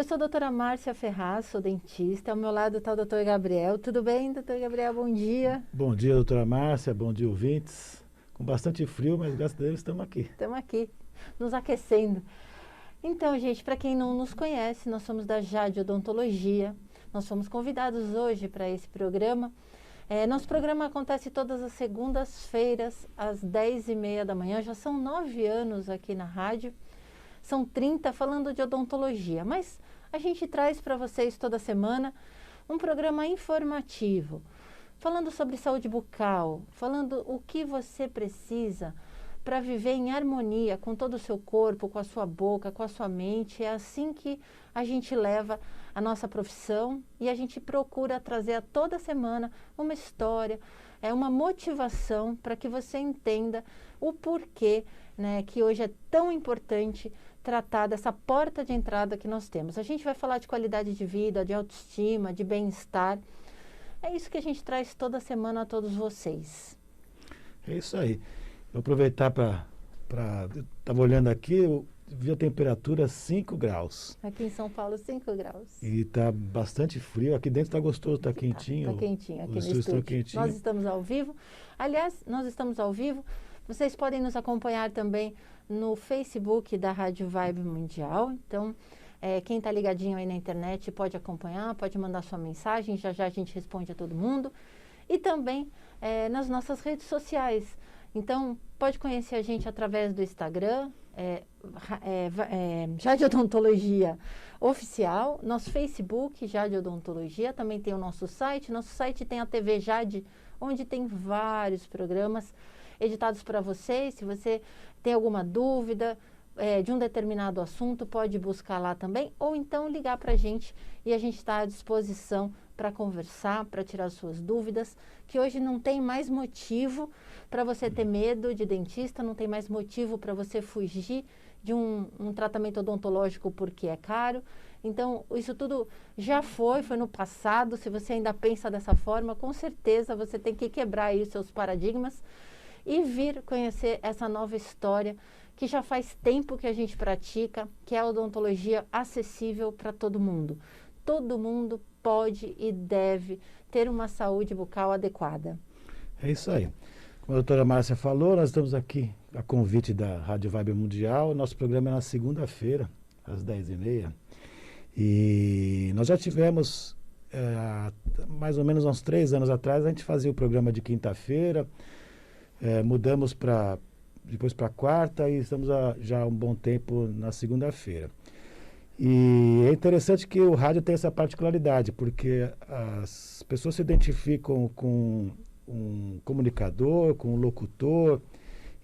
sou a doutora Márcia Ferraz, sou dentista. Ao meu lado está o doutor Gabriel. Tudo bem, doutor Gabriel? Bom dia. Bom dia, doutora Márcia. Bom dia, ouvintes. Com bastante frio, mas graças a Deus estamos aqui. Estamos aqui, nos aquecendo. Então, gente, para quem não nos conhece, nós somos da Jade Odontologia. Nós fomos convidados hoje para esse programa. Nosso programa acontece todas as segundas-feiras, às 10h30 da manhã. Já são 9 anos aqui na rádio. São 30 falando de odontologia. Mas a gente traz para vocês toda semana um programa informativo, falando sobre saúde bucal, falando o que você precisa para viver em harmonia com todo o seu corpo, com a sua boca, com a sua mente. É assim que a gente leva a nossa profissão e a gente procura trazer a toda semana uma história, uma motivação para que você entenda o porquê, né, que hoje é tão importante tratar dessa porta de entrada que nós temos. A gente vai falar de qualidade de vida, de autoestima, de bem-estar. É isso que a gente traz toda semana a todos vocês. É isso aí. Vou aproveitar para... Estava olhando aqui, eu vi a temperatura 5 graus. Aqui em São Paulo, 5 graus. E está bastante frio. Aqui dentro está gostoso, está quentinho. Está quentinho aqui no estúdio. estúdio. Quentinho. Nós estamos ao vivo. Aliás, nós estamos ao vivo. Vocês podem nos acompanhar também no Facebook da Rádio Vibe Mundial. Então, quem está ligadinho aí na internet pode acompanhar, pode mandar sua mensagem. Já já a gente responde a todo mundo. E também nas nossas redes sociais. Então, pode conhecer a gente através do Instagram, Jade Odontologia Oficial, nosso Facebook, Jade Odontologia, também tem o nosso site. Nosso site tem a TV Jade, onde tem vários programas editados para vocês. Se você tem alguma dúvida de um determinado assunto, pode buscar lá também, ou então ligar para a gente e a gente está à disposição para conversar, para tirar suas dúvidas, que hoje não tem mais motivo para você ter medo de dentista, não tem mais motivo para você fugir de um tratamento odontológico porque é caro. Então, isso tudo já foi no passado. Se você ainda pensa dessa forma, com certeza você tem que quebrar aí os seus paradigmas e vir conhecer essa nova história que já faz tempo que a gente pratica, que é a odontologia acessível para todo mundo. Todo mundo pode e deve ter uma saúde bucal adequada. É isso aí. Como a doutora Márcia falou, nós estamos aqui a convite da Rádio Vibe Mundial. Nosso programa é na segunda-feira, às 10h30. E nós já tivemos, mais ou menos uns 3 anos atrás, a gente fazia o programa de quinta-feira. Mudamos depois para quarta e estamos já há um bom tempo na segunda-feira. E é interessante que o rádio tem essa particularidade, porque as pessoas se identificam com um comunicador, com um locutor.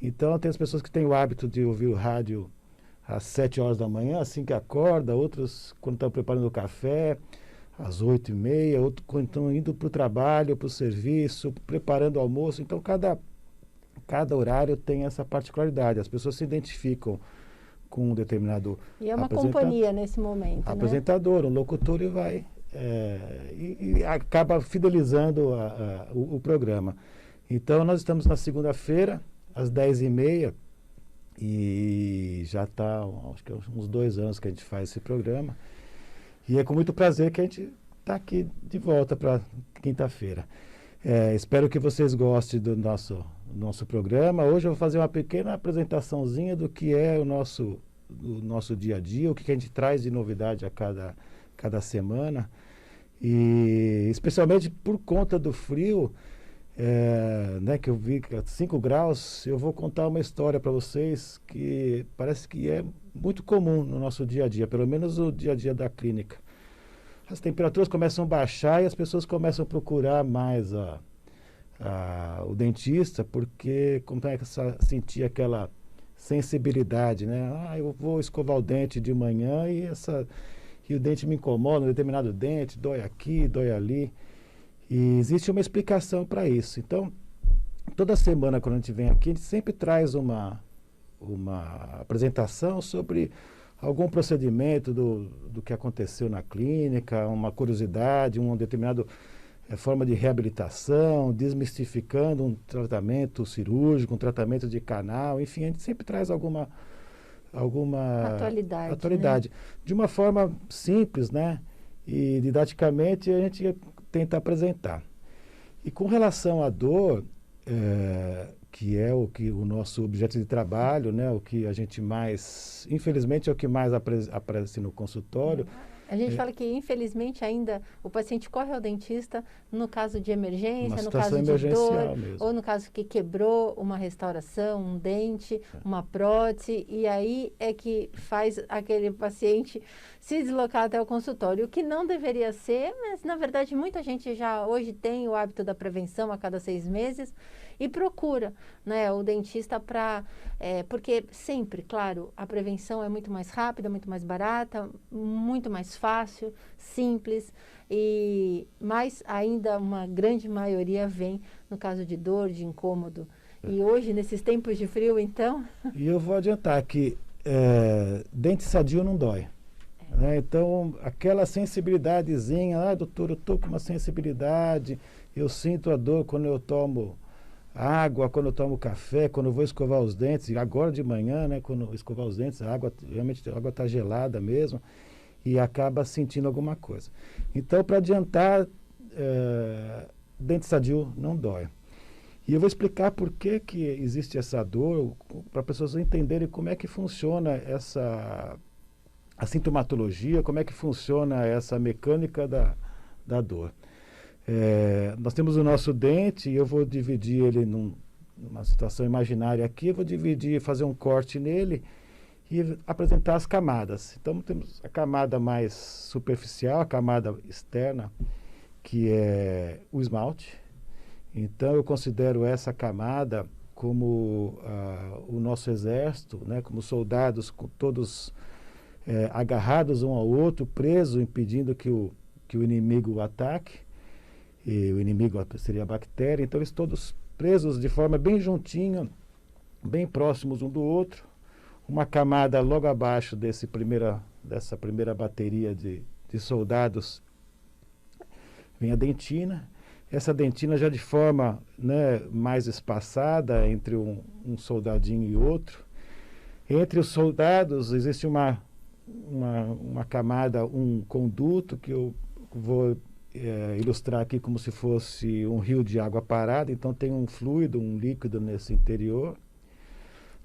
Então tem as pessoas que têm o hábito de ouvir o rádio às 7 horas da manhã, assim que acorda, outros quando estão preparando o café, às 8h30, outros quando estão indo para o trabalho, para o serviço, preparando o almoço. Então cada horário tem essa particularidade. As pessoas se identificam com um determinado e é uma companhia nesse momento, apresentador, né? Um locutor e vai e acaba fidelizando o programa. Então nós estamos na segunda-feira às 10h30 e já está, acho que uns 2 anos que a gente faz esse programa e é com muito prazer que a gente está aqui de volta para quinta-feira. Espero que vocês gostem do nosso programa. Hoje eu vou fazer uma pequena apresentaçãozinha do que é o nosso dia a dia, o que a gente traz de novidade a cada semana. E especialmente por conta do frio, que eu vi que 5 graus, eu vou contar uma história para vocês que parece que é muito comum no nosso dia a dia, pelo menos o dia a dia da clínica. As temperaturas começam a baixar e as pessoas começam a procurar mais o dentista, porque começa a sentir aquela sensibilidade, né? Eu vou escovar o dente de manhã e o dente me incomoda, um determinado dente, dói aqui, dói ali. E existe uma explicação para isso. Então, toda semana quando a gente vem aqui, a gente sempre traz uma apresentação sobre algum procedimento do que aconteceu na clínica, uma curiosidade, uma determinada forma de reabilitação, desmistificando um tratamento cirúrgico, um tratamento de canal, enfim, a gente sempre traz alguma alguma atualidade, atualidade. né? De uma forma simples, né? E didaticamente a gente tenta apresentar. E com relação à dor, que é o nosso objeto de trabalho, né? O que a gente mais, infelizmente, é o que mais aparece no consultório. A gente fala que, infelizmente, ainda o paciente corre ao dentista no caso de emergência, no caso de dor, mesmo. ou no caso que quebrou uma restauração, um dente, uma prótese, e aí é que faz aquele paciente se deslocar até o consultório, o que não deveria ser, mas, na verdade, muita gente já hoje tem o hábito da prevenção a cada 6 meses e procura, né, o dentista para... porque sempre, claro, a prevenção é muito mais rápida, muito mais barata, muito mais fácil, simples, mas ainda uma grande maioria vem no caso de dor, de incômodo. E hoje, nesses tempos de frio, então... E eu vou adiantar que dente sadio não dói. Né? Então, aquela sensibilidadezinha, doutor, eu estou com uma sensibilidade, eu sinto a dor quando eu tomo água, quando eu tomo café, quando eu vou escovar os dentes, e agora de manhã, né, quando eu escovar os dentes, realmente a água está gelada mesmo, e acaba sentindo alguma coisa. Então, para adiantar, dente sadio não dói. E eu vou explicar por que existe essa dor, para as pessoas entenderem como é que funciona a sintomatologia, como é que funciona essa mecânica da dor. Nós temos o nosso dente, e eu vou dividir ele numa situação imaginária aqui, eu vou fazer um corte nele e apresentar as camadas. Então, temos a camada mais superficial, a camada externa, que é o esmalte. Então, eu considero essa camada como o nosso exército, né, como soldados, todos agarrados um ao outro, presos, impedindo que o inimigo o ataque. E o inimigo seria a bactéria. Então, eles todos presos de forma bem juntinha, bem próximos um do outro. Uma camada logo abaixo dessa primeira bateria de soldados vem a dentina. Essa dentina já de forma, né, mais espaçada entre um soldadinho e outro. Entre os soldados existe uma camada, um conduto que eu vou ilustrar aqui como se fosse um rio de água parada. Então tem um fluido, um líquido nesse interior.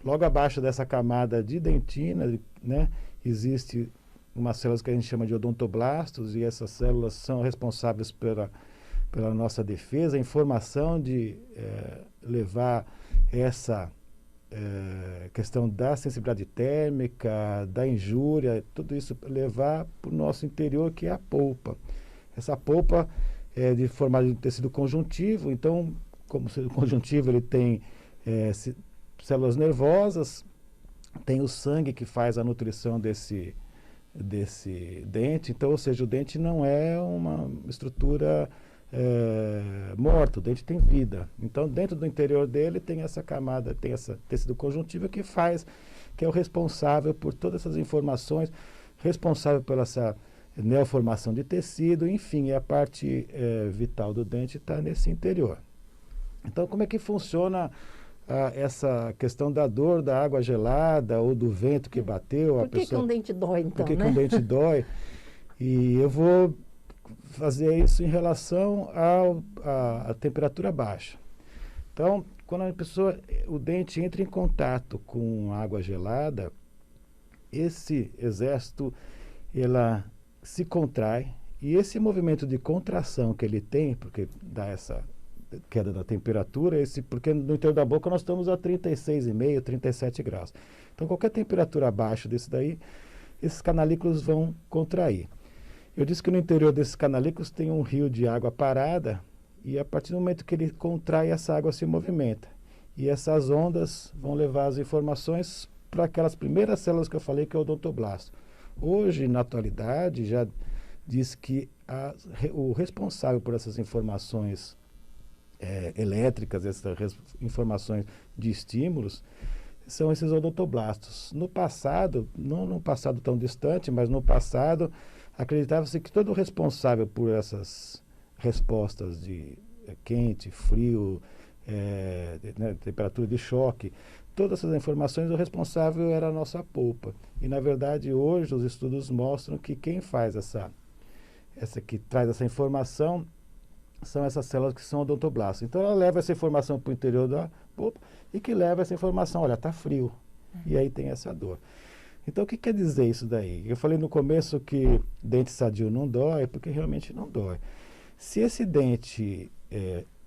Logo abaixo dessa camada de dentina, né, existe umas células que a gente chama de odontoblastos, e essas células são responsáveis pela nossa defesa, a informação de levar essa questão da sensibilidade térmica, da injúria, tudo isso levar para o nosso interior, que é a polpa. Essa polpa é de formada de tecido conjuntivo. Então, como o conjuntivo ele tem células nervosas, tem o sangue que faz a nutrição desse dente. Então, ou seja, o dente não é uma estrutura morta, o dente tem vida. Então, dentro do interior dele tem essa camada, tem esse tecido conjuntivo que é o responsável por todas essas informações, responsável pela essa neoformação de tecido, enfim, a parte vital do dente está nesse interior. Então, como é que funciona essa questão da dor da água gelada ou do vento que bateu? Por que um dente dói, então? Por que um dente dói? E eu vou fazer isso em relação à temperatura baixa. Então, quando o dente entra em contato com água gelada, esse exército, ela se contrai, e esse movimento de contração que ele tem, porque dá essa queda da temperatura, porque no interior da boca nós estamos a 36,5, 37 graus. Então, qualquer temperatura abaixo desse daí, esses canalículos vão contrair. Eu disse que no interior desses canalículos tem um rio de água parada, e a partir do momento que ele contrai, essa água se movimenta. E essas ondas vão levar as informações para aquelas primeiras células que eu falei, que é o odontoblasto. Hoje, na atualidade, já diz que o responsável por essas informações elétricas, essas informações de estímulos, são esses odontoblastos. No passado, não num passado tão distante, mas no passado, acreditava-se que todo o responsável por essas respostas de quente, frio, né, temperatura de choque. Todas essas informações, o responsável era a nossa polpa. E, na verdade, hoje os estudos mostram que quem faz que traz essa informação são essas células que são odontoblastos. Então, ela leva essa informação para o interior da polpa e que leva essa informação, olha, está frio. E aí tem essa dor. Então, o que quer dizer isso daí? Eu falei no começo que dente sadio não dói, porque realmente não dói. Se esse dente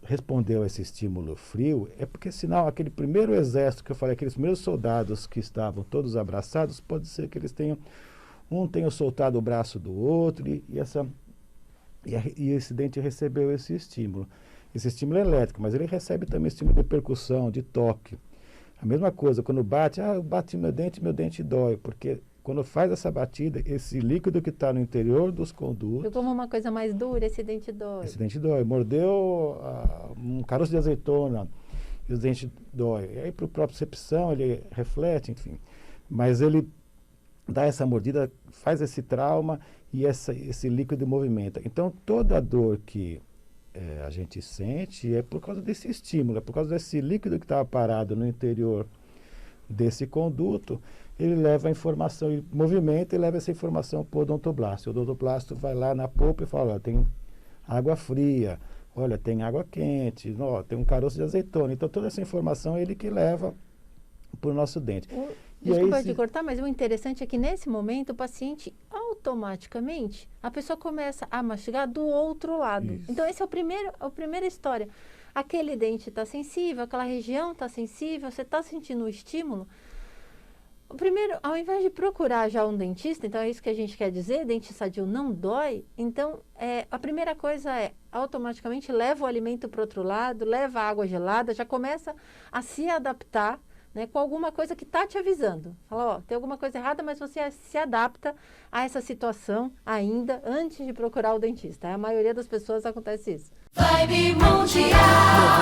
respondeu a esse estímulo frio, é porque sinal, aquele primeiro exército que eu falei, aqueles primeiros soldados que estavam todos abraçados, pode ser que eles tenham soltado o braço do outro e esse dente recebeu esse estímulo. Esse estímulo é elétrico, mas ele recebe também estímulo de percussão, de toque. A mesma coisa, quando bate, eu bati meu dente dói, porque quando faz essa batida, esse líquido que está no interior dos condutos... Eu como uma coisa mais dura, esse dente dói. Esse dente dói. Mordeu um caroço de azeitona e os dentes dói. E aí, para o próprio percepção, ele reflete, enfim. Mas ele dá essa mordida, faz esse trauma e esse líquido movimenta. Então, toda a dor que a gente sente é por causa desse estímulo, é por causa desse líquido que estava parado no interior desse conduto. Ele leva a informação, ele movimenta e leva essa informação para o odontoblasto. O odontoblasto vai lá na polpa e fala, olha, tem água fria, olha, tem água quente, ó, tem um caroço de azeitona. Então, toda essa informação é ele que leva para o nosso dente. Desculpa te cortar, mas o interessante é que nesse momento o paciente automaticamente, a pessoa começa a mastigar do outro lado. Isso. Então, esse é a primeira história. Aquele dente está sensível, aquela região está sensível, você está sentindo o estímulo. Primeiro, ao invés de procurar já um dentista, então é isso que a gente quer dizer, dente sadio não dói, então a primeira coisa automaticamente leva o alimento para o outro lado, leva a água gelada, já começa a se adaptar, né, com alguma coisa que está te avisando. Fala, ó, tem alguma coisa errada, mas você se adapta a essa situação ainda antes de procurar o dentista. A maioria das pessoas acontece isso. Vibe Mundial.